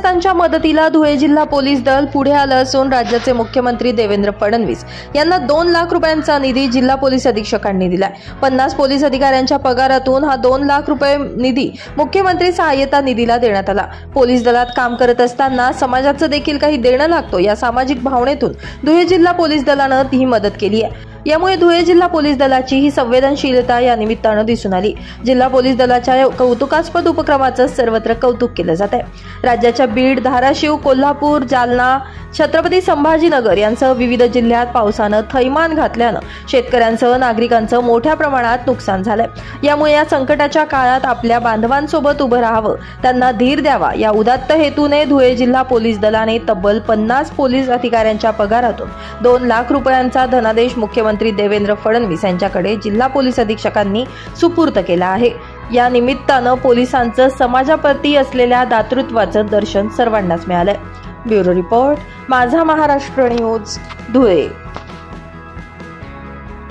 पूरग्रस्तांच्या मदतीला धुळे जिल्हा पोलीस दल पुढे आलं असून राज्याचे मुख्यमंत्री देवेंद्र फडणवीस यांना 2 लाख रुपयांचा निधी जिल्हा पोलीस अधीक्षकांनी दिलाय। 50 पोलीस अधिकाऱ्यांच्या पगारातून हा 2 लाख रुपये निधी मुख्यमंत्री सहाय्यता निधीला देण्यात आला। पोलीस दलात काम करत असताना समाजाचं देखील काही देणं लागतो या सामाजिक भावनेतून धुळे जिल्हा पोलीस दलानं ही मदत केली आहे। यामुळे धुळे जिल्हा पोलीस दलाची ही संवेदनशीलता या निमित्तानं दिसून आली। जिल्हा पोलीस दलाच्या या कौतुकास्पद उपक्रमाचं सर्वत्र कौतुक केलं जात आहे। राज्याच्या बीड, धाराशिव, कोल्हापूर, जालना, छत्रपती संभाजीनगर यांसह विविध जिल्ह्यात पावसानं थैमान घातल्यानं शेतकऱ्यांसह नागरिकांचं मोठ्या प्रमाणात नुकसान झालंय। यामुळे या संकटाच्या काळात आपल्या बांधवांसोबत उभं राहावं, त्यांना धीर द्यावा या उदात्त हेतूने धुळे जिल्हा पोलीस दलाने तब्बल 50 पोलीस अधिकाऱ्यांच्या पगारातून 2 लाख रुपयांचा धनादेश मुख्यमंत्री देवेंद्र फडणवीस यांच्याकडे जिल्हा पोलीस अधीक्षकांनी सुपूर्द केला आहे। या निमित्तानं पोलिसांचं समाजाप्रती असलेल्या दातृत्वाचं दर्शन सर्वांनाच मिळालंय। ब्युरो रिपोर्ट, माझा महाराष्ट्र न्यूज, धुळे।